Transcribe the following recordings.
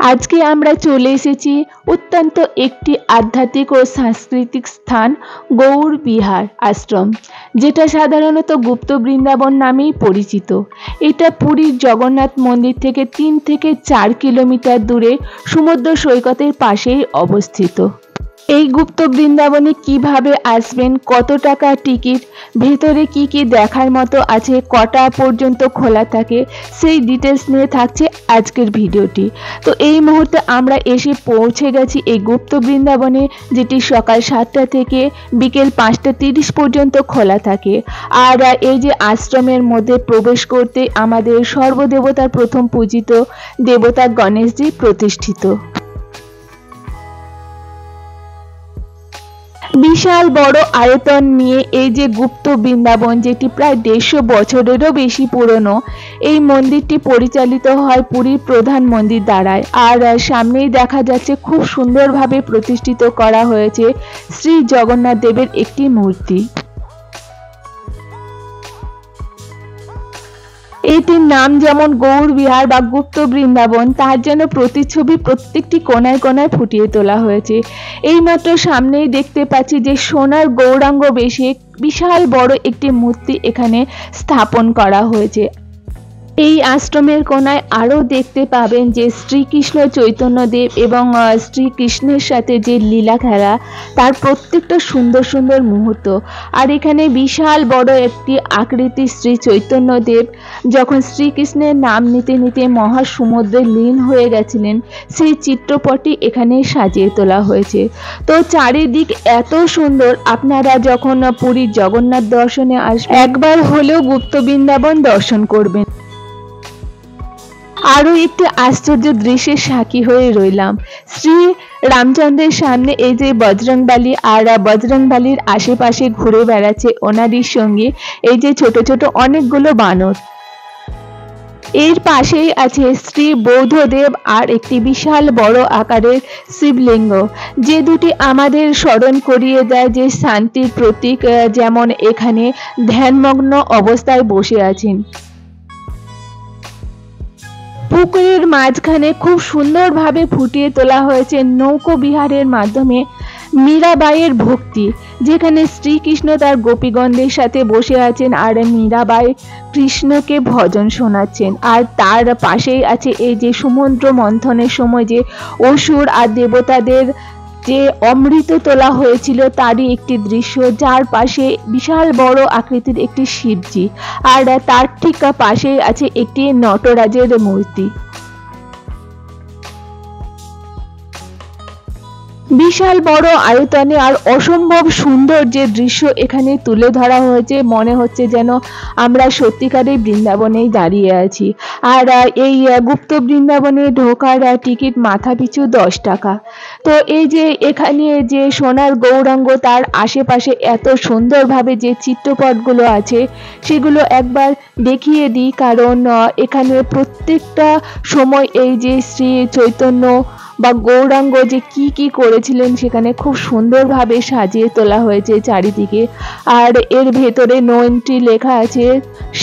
আজকে আমরা চলে এসেছি অত্যন্ত একটি আধ্যাত্মিক ও সাংস্কৃতিক স্থান গৌড় বিহার আশ্রম, যেটা সাধারণত গুপ্ত বৃন্দাবন নামেই পরিচিত। এটা পুরীর জগন্নাথ মন্দির থেকে 3 থেকে 4 কিলোমিটার দূরে সমুদ্র সৈকতের পাশেই অবস্থিত। এই গুপ্ত বৃন্দাবনে কিভাবে আসবেন, কত টাকা টিকিট, ভেতরে কি কি দেখার মতো আছে, কটা পর্যন্ত খোলা থাকে, সেই ডিটেলস নিয়ে থাকছে আজকের ভিডিওটি। তো এই মুহূর্তে আমরা এসে পৌঁছে গেছি এই গুপ্ত বৃন্দাবনে, যেটি সকাল 7টা থেকে বিকেল 5টা 30 পর্যন্ত খোলা থাকে। আর এই যে আশ্রমের মধ্যে প্রবেশ করতে আমাদের সর্বদেবতার প্রথম পূজিত দেবতা গণেশজি প্রতিষ্ঠিত। বিশাল বড় আয়তন নিয়ে এই যে গুপ্ত বৃন্দাবন, যেটি প্রায় 150 বছরেরও বেশি পুরনো, এই মন্দিরটি পরিচালিত হয় পুরীর প্রধান মন্দির দ্বারায়। আর সামনেই দেখা যাচ্ছে খুব সুন্দরভাবে প্রতিষ্ঠিত করা হয়েছে শ্রী জগন্নাথ দেবের একটি মূর্তি। এটির নাম যেমন গৌড় বিহার বা গুপ্ত বৃন্দাবন, তার যেন প্রতিচ্ছবি প্রত্যেকটি কোনায় কোনায় ফুটিয়ে তোলা হয়েছে। এইমাত্র সামনেই দেখতে পাচ্ছি যে সোনার গৌরাঙ্গ বেশে বিশাল বড় একটি মূর্তি এখানে স্থাপন করা হয়েছে। এই আশ্রমের কোনায় আরও দেখতে পাবেন যে শ্রীকৃষ্ণ চৈতন্যদেব এবং শ্রীকৃষ্ণের সাথে যে লীলা খেলা, তার প্রত্যেকটা সুন্দর সুন্দর মুহূর্ত। আর এখানে বিশাল বড় একটি আকৃতি শ্রী চৈতন্যদেব যখন শ্রীকৃষ্ণের নাম নিতে নিতে মহাসমুদ্রে লীন হয়ে গেছিলেন, সেই চিত্রপটটি এখানে সাজিয়ে তোলা হয়েছে। তো চারিদিক এত সুন্দর, আপনারা যখন পুরীর জগন্নাথ দর্শনে আসবেন একবার হলেও গুপ্ত বৃন্দাবন দর্শন করবেন। আরও একটি আশ্চর্য দৃশ্যের সাক্ষী হয়ে রইলাম। শ্রী রামচন্দ্রের সামনে এই যে বজরংবলী, আর বজরংবলীর আশেপাশে ঘুরে বেড়াচ্ছে ওনাদের সঙ্গে এই যে ছোট ছোট অনেকগুলো বানর। এর পাশেই আছে শ্রী বৌদ্ধদেব আর একটি বিশাল বড় আকারের শিবলিঙ্গ, যে দুটি আমাদের স্মরণ করিয়ে দেয় যে শান্তির প্রতীক, যেমন এখানে ধ্যানমগ্ন অবস্থায় বসে আছেন। পুকুরের মাঝখানে খুব সুন্দরভাবে ফুটিয়ে তোলা হয়েছে নৌকো বিহারের মাধ্যমে মীরাবাইয়ের ভক্তি, যেখানে শ্রীকৃষ্ণ তার গোপীগণদের সাথে বসে আছেন আর মীরাবাই কৃষ্ণকে ভজন শোনাচ্ছেন। আর তার পাশেই আছে এই যে সমুদ্র মন্থনের সময় যে অসুর আর দেবতাদের যে অমৃত তোলা হয়েছিল, তারই একটি দৃশ্য, যার পাশে বিশাল বড় আকৃতির একটি শিবজি, আর তার ঠিক পাশেই আছে একটি নটরাজের মূর্তি। বিশাল বড় আয়তনে আর অসম্ভব সুন্দর যে দৃশ্য এখানে তুলে ধরা হয়েছে, মনে হচ্ছে যেন আমরা সত্যিকারের বৃন্দাবনেই দাঁড়িয়ে আছি। আর এই গুপ্ত বৃন্দাবনে ঢোকার টিকিট মাথা পিছু 10 টাকা। তো এই যে এখানে যে সোনার গৌরাঙ্গ, তার আশেপাশে এত সুন্দরভাবে যে চিত্রপটগুলো আছে সেগুলো একবার দেখিয়ে দিই, কারণ এখানে প্রত্যেকটা সময় এই যে শ্রী চৈতন্য বা গৌরাঙ্গ যে কি কি করেছিলেন সেখানে খুব সুন্দরভাবে সাজিয়ে তোলা হয়েছে চারিদিকে। আর এর ভেতরে নো এন্ট্রি লেখা আছে।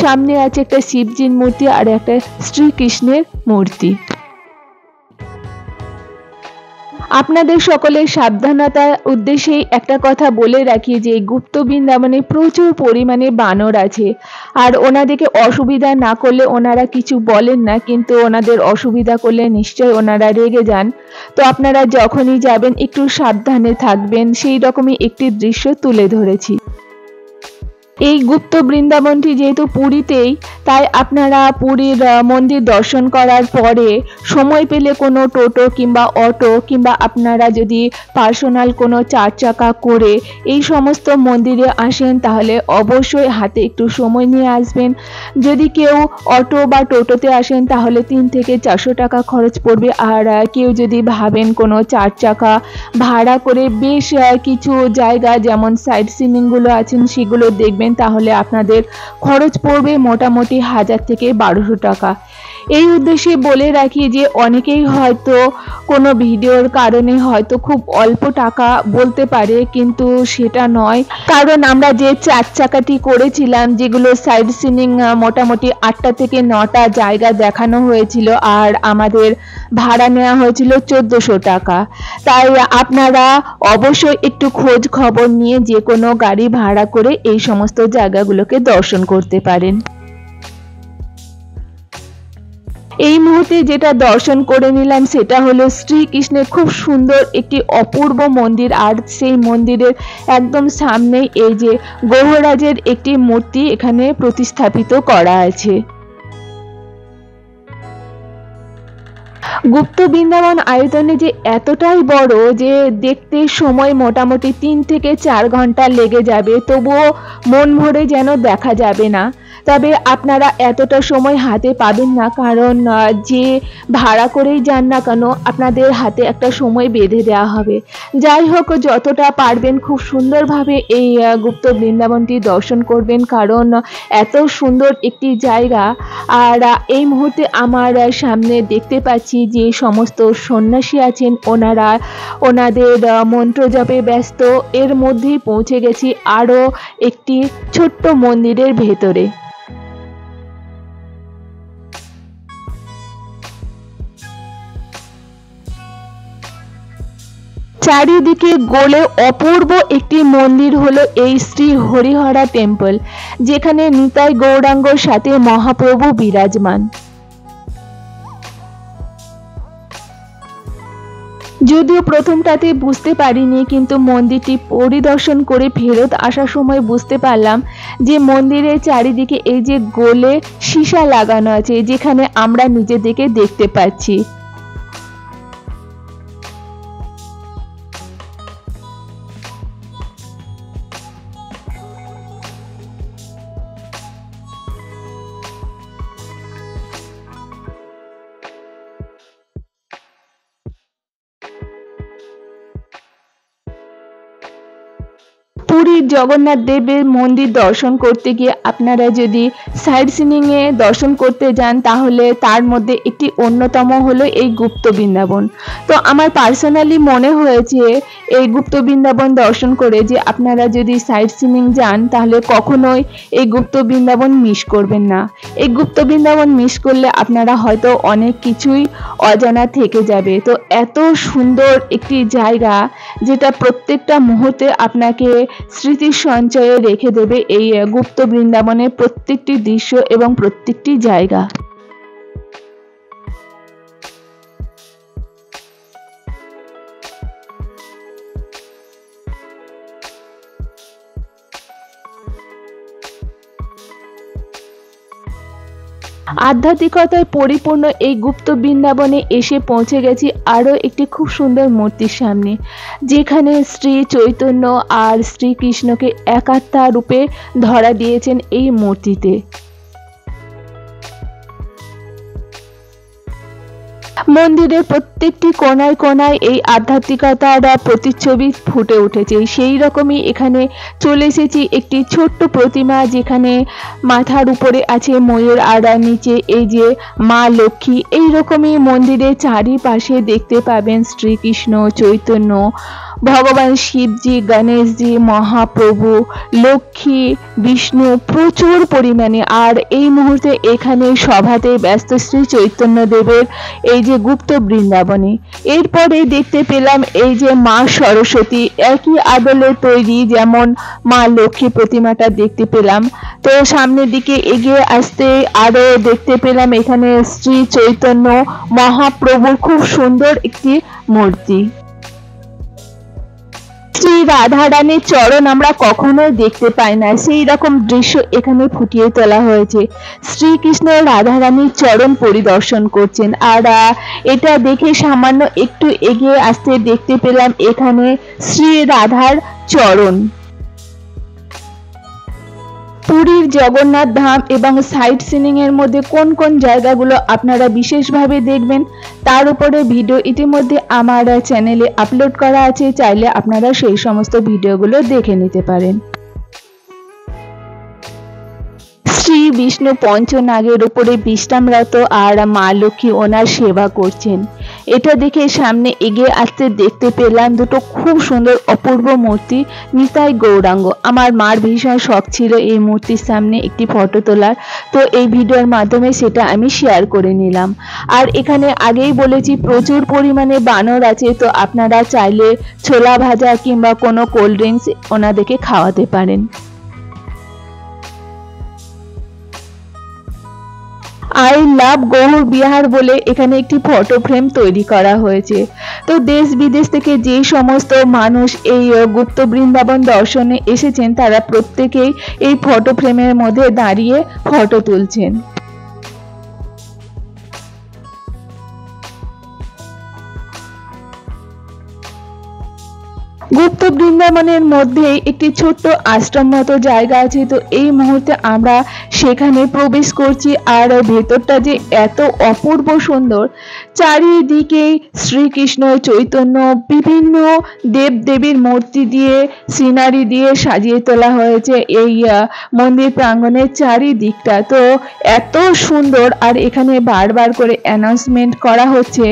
সামনে আছে একটা শিবজির মূর্তি আর একটা শ্রীকৃষ্ণের মূর্তি। আপনাদের সকলের সাবধানতার উদ্দেশ্যেই একটা কথা বলে রাখি যে গুপ্ত বৃন্দাবনে প্রচুর পরিমাণে বানর আছে, আর ওনাদেরকে অসুবিধা না করলে ওনারা কিছু বলেন না, কিন্তু ওনাদের অসুবিধা করলে নিশ্চয় ওনারা রেগে যান। তো আপনারা যখনই যাবেন একটু সাবধানে থাকবেন, সেই রকমই একটি দৃশ্য তুলে ধরেছি। এই গুপ্ত বৃন্দাবনটি যেহেতু পুরীতেই, তাই আপনারা পুরীর মন্দির দর্শন করার পরে সময় পেলে কোনো টোটো কিংবা অটো কিংবা আপনারা যদি পার্সোনাল কোনো 4 চাকা করে এই সমস্ত মন্দিরে আসেন, তাহলে অবশ্যই হাতে একটু সময় নিয়ে আসবেন। যদি কেউ অটো বা টোটোতে আসেন তাহলে 3 থেকে 400 টাকা খরচ পড়বে। আর কেউ যদি ভাবেন কোনো 4 চাকা ভাড়া করে বেশ কিছু জায়গা যেমন সাইট সিনিংগুলো আছেন সেগুলো দেখবেন, তাহলে আপনাদের খরচ পড়বে মোটামুটি 1000 থেকে 1200 টাকা। এই উদ্দেশ্যে বলে রাখি যে অনেকেই হয়তো কোনো ভিডিওর কারণে হয়তো খুব অল্প টাকা বলতে পারে, কিন্তু সেটা নয়। কারণ আমরা যে 4 চাকাটি করেছিলাম, যেগুলো সাইড সিনিং মোটামুটি 8টা থেকে 9টা জায়গা দেখানো হয়েছিল, আর আমাদের ভাড়া নেওয়া হয়েছিল 1400 টাকা। তাই আপনারা অবশ্যই একটু খোঁজ খবর নিয়ে যে কোনো গাড়ি ভাড়া করে এই সমস্ত জায়গাগুলোকে দর্শন করতে পারেন। এই মুহূর্তে যেটা দর্শন করে নিলাম সেটা হলো শ্রীকৃষ্ণের খুব সুন্দর একটি অপূর্ব মন্দির, আর সেই মন্দিরের একদম সামনেই এই যে গৌরাজের একটি মূর্তি এখানে প্রতিস্থাপিত করা আছে। গুপ্ত বৃন্দাবন আয়তনে যে এতটাই বড় যে দেখতে সময় মোটামুটি 3 থেকে 4 ঘন্টা লেগে যাবে, তবুও মন ভরে যেন দেখা যাবে না। তবে আপনারা এতটা সময় হাতে পাবেন না, কারণ যে ভাড়া করেই যান না কেন আপনাদের হাতে একটা সময় বেঁধে দেওয়া হবে। যাই হোক, যতটা পারবেন খুব সুন্দরভাবে এই গুপ্ত বৃন্দাবনটি দর্শন করবেন, কারণ এত সুন্দর একটি জায়গা। আর এই মুহূর্তে আমার সামনে দেখতে পাচ্ছি যে সমস্ত সন্ন্যাসী আছেন, ওনাদের মন্ত্র জপে ব্যস্ত। এর মধ্যেই পৌঁছে গেছি আরও একটি ছোট্ট মন্দিরের ভেতরে। চারিদিকে গোলে অপূর্ব একটি মন্দির হলো এই শ্রী হরিহরা টেম্পল, যেখানে নিতাই গৌরাঙ্গর সাথে মহাপ্রভু বিরাজমান। যদিও প্রথমটাতে বুঝতে পারিনি, কিন্তু মন্দিরটি পরিদর্শন করে ফেরত আসার সময় বুঝতে পারলাম যে মন্দিরের চারিদিকে এই যে গোলে সীসা লাগানো আছে, যেখানে আমরা নিজেদেরকে দেখতে পাচ্ছি। পুরীর জগন্নাথ দেবের মন্দির দর্শন করতে গিয়ে আপনারা যদি সাইড সিনিংয়ে দর্শন করতে যান, তাহলে তার মধ্যে একটি অন্যতম হলো এই গুপ্ত বৃন্দাবন। তো আমার পার্সোনালি মনে হয়েছে এই গুপ্ত বৃন্দাবন দর্শন করে যে আপনারা যদি সাইড সিনিং যান তাহলে কখনোই এই গুপ্ত বৃন্দাবন মিস করবেন না। এই গুপ্ত বৃন্দাবন মিস করলে আপনারা হয়তো অনেক কিছুই অজানা থেকে যাবে। তো এত সুন্দর একটি জায়গা, যেটা প্রত্যেকটা মুহূর্তে আপনাকে স্মৃতির সঞ্চয়ে রেখে দেবে এই গুপ্ত বৃন্দাবনের প্রত্যেকটি দৃশ্য এবং প্রত্যেকটি জায়গা। আধ্যাত্মিকতায় পরিপূর্ণ এই গুপ্ত বৃন্দাবনে এসে পৌঁছে গেছি আরও একটি খুব সুন্দর মূর্তির সামনে, যেখানে শ্রী চৈতন্য আর শ্রীকৃষ্ণকে একাত্মা রূপে ধরা দিয়েছেন এই মূর্তিতে। মন্দিরের প্রত্যেকটি কোনায় কোনায় এই আধ্যাত্মিকতার প্রতিচ্ছবি ফুটে উঠেছে। সেই রকমই এখানে চলে এসেছি একটি ছোট্ট প্রতিমা, যেখানে মাথার উপরে আছে ময়ূর আর নিচে এই যে মা লক্ষ্মী। এই রকমই মন্দিরের চারিপাশে দেখতে পাবেন শ্রীকৃষ্ণ, চৈতন্য, ভগবান শিবজি, গণেশজি, মহাপ্রভু, লক্ষ্মী, বিষ্ণু প্রচুর পরিমাণে। আর এই মুহূর্তে এখানে সভাতে ব্যস্ত শ্রী চৈতন্য দেবের এই যে গুপ্ত বৃন্দাবনে। এরপরে দেখতে পেলাম এই যে মা সরস্বতী, একই আদলে তৈরি যেমন মা লক্ষ্মী প্রতিমাটা দেখতে পেলাম। তো সামনের দিকে এগিয়ে আসতে আরো দেখতে পেলাম এখানে শ্রী চৈতন্য মহাপ্রভুর খুব সুন্দর একটি মূর্তি। শ্রী রাধা রানীর চরণ আমরা কখনোই দেখতে পাই না, সেই রকম দৃশ্য এখানে ফুটিয়ে তোলা হয়েছে। শ্রীকৃষ্ণ রাধা রানীর চরণ পরিদর্শন করছেন, আর এটা দেখে সামান্য একটু এগিয়ে আসতে দেখতে পেলাম এখানে শ্রী রাধার চরণ। পুরীর জগন্নাথ ধাম এবং সাইট সিনিং এর মধ্যে কোন কোন জায়গাগুলো আপনারা বিশেষভাবে দেখবেন তার উপরে ভিডিও ইতিমধ্যে আমার চ্যানেলে আপলোড করা আছে, চাইলে আপনারা সেই সমস্ত ভিডিওগুলো দেখে নিতে পারেন। শ্রী বিষ্ণু পঞ্চনাগের উপরে বিশ্রামরত আর মা লক্ষ্মী ওনার সেবা করছেন। এটা দেখে সামনে এগিয়ে আসতে দেখতে পেলাম দুটো খুব সুন্দর অপূর্ব মূর্তি, নিতাই গৌরাঙ্গ। আমার মার ভীষণ শখ ছিল এই মূর্তির সামনে একটি ফটো তোলার, তো এই ভিডিওর মাধ্যমে সেটা আমি শেয়ার করে নিলাম। আর এখানে আগেই বলেছি প্রচুর পরিমাণে বানর আছে, তো আপনারা চাইলে ছোলা ভাজা কিংবা কোনো কোল্ড ড্রিঙ্কস ওনাদেরকে খাওয়াতে পারেন। আই লাভ গৌর বিহার বলে এখানে একটি ফটো ফ্রেম তৈরি করা হয়েছে। তো দেশ বিদেশ থেকে যে সমস্ত মানুষ এই গুপ্ত বৃন্দাবন দর্শনে এসেছেন তারা প্রত্যেকেই এই ফটো ফ্রেমের মধ্যে দাঁড়িয়ে ফটো তুলছেন। গুপ্ত বৃন্দাবনের মধ্যে একটি ছোট্ট আশ্রম মতো জায়গা আছে, তো এই মুহূর্তে আমরা সেখানে প্রবেশ করছি। আর ভেতরটা যে এত অপূর্ব সুন্দর, চারিদিকে শ্রীকৃষ্ণ চৈতন্য বিভিন্ন দেব দেবীর মূর্তি দিয়ে সিনারি দিয়ে সাজিয়ে তোলা হয়েছে এই মন্দির প্রাঙ্গণের চারিদিকটা। তো এত সুন্দর, আর এখানে বারবার করে অ্যানাউন্সমেন্ট করা হচ্ছে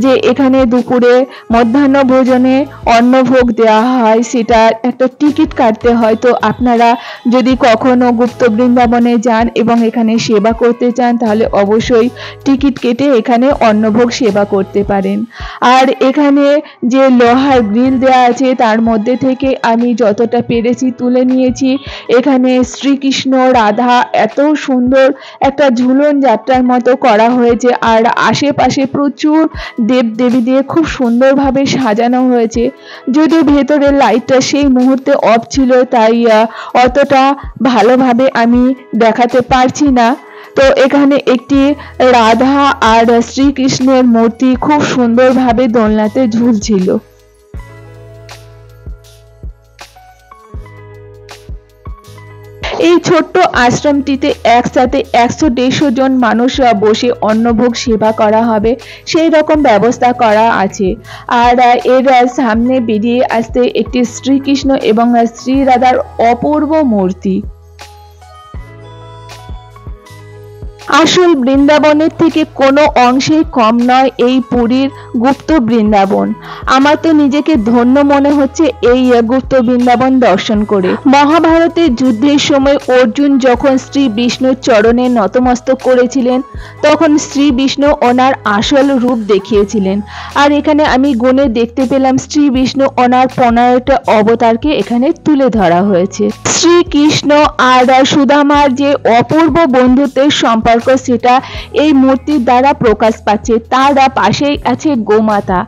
যে এখানে দুপুরে মধ্যাহ্ন ভোজনে অন্নভোগ দেওয়া হয়, সেটা একটা টিকিট কাটতে হয়। তো আপনারা যদি কখনো গুপ্ত বৃন্দাবনে যান এবং এখানে সেবা করতে চান তাহলে অবশ্যই টিকিট কেটে এখানে অন্নভোগ সেবা করতে পারেন। আর এখানে যে লোহার গ্রিল দেওয়া আছে তার মধ্যে থেকে আমি যতটা পেরেছি তুলে নিয়েছি। এখানে শ্রীকৃষ্ণ রাধা এত সুন্দর একটা ঝুলন যাত্রার মতো করা হয়েছে, আর আশেপাশে প্রচুর দেব দেবী দিয়ে খুব সুন্দরভাবে সাজানো হয়েছে। যদিও ভেতরের লাইটটা সেই মুহূর্তে অফ ছিল, তাই অতটা ভালোভাবে আমি দেখাতে পারছি না। তো এখানে একটি রাধা আর শ্রীকৃষ্ণের মূর্তি খুব সুন্দরভাবে দোলনাতে ঝুলছিল। এই ছোট্ট আশ্রমটিতে একসাথে 100-150 জন মানুষরা বসে অন্নভোগ সেবা করা হবে সেই রকম ব্যবস্থা করা আছে। আর এর সামনে বেরিয়ে আসতে একটি শ্রীকৃষ্ণ এবং শ্রী রাধার অপূর্ব মূর্তি। আসল বৃন্দাবনের থেকে কোনো অংশেই কম নয় এই পুরীর গুপ্ত বৃন্দাবন। আমার তো নিজেকে ধন্য মনে হচ্ছে এই গুপ্ত বৃন্দাবন দর্শন করে। মহাভারতের যুদ্ধের সময় অর্জুন যখন শ্রী বিষ্ণুর চরণে নতমস্তক করেছিলেন তখন শ্রী বিষ্ণু ওনার আসল রূপ দেখিয়েছিলেন। আর এখানে আমি গুণে দেখতে পেলাম শ্রী বিষ্ণু ওনার 15টা অবতারকে এখানে তুলে ধরা হয়েছে। শ্রীকৃষ্ণ আর সুদামার যে অপূর্ব বন্ধুত্বের সম্পর্ক সেটা এই মূর্তির দ্বারা প্রকাশ পাচ্ছে। তার পাশেই আছে গোমাতা,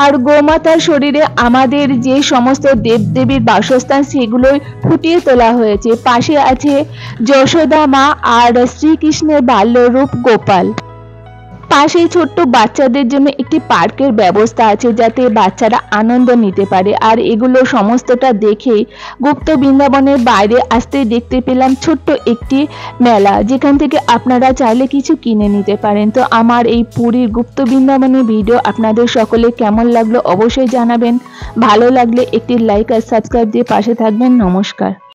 আর গোমাতার শরীরে আমাদের যে সমস্ত দেবদেবীর বাসস্থান সেগুলোই ফুটিয়ে তোলা হয়েছে। পাশে আছে যশোদা মা আর শ্রীকৃষ্ণের বাল্যরূপ গোপাল। পাশেই ছোট্ট বাচ্চাদের জন্য একটি পার্কের ব্যবস্থা আছে যাতে বাচ্চারা আনন্দ নিতে পারে। আর এগুলো সমস্তটা দেখেই গুপ্ত বৃন্দাবনের বাইরে আসতে দেখতে পেলাম ছোট্ট একটি মেলা, যেখান থেকে আপনারা চাইলে কিছু কিনে নিতে পারেন। তো আমার এই পুরীর গুপ্ত বৃন্দাবনের ভিডিও আপনাদের সকলে কেমন লাগলো অবশ্যই জানাবেন। ভালো লাগলে একটি লাইক আর সাবস্ক্রাইব দিয়ে পাশে থাকবেন। নমস্কার।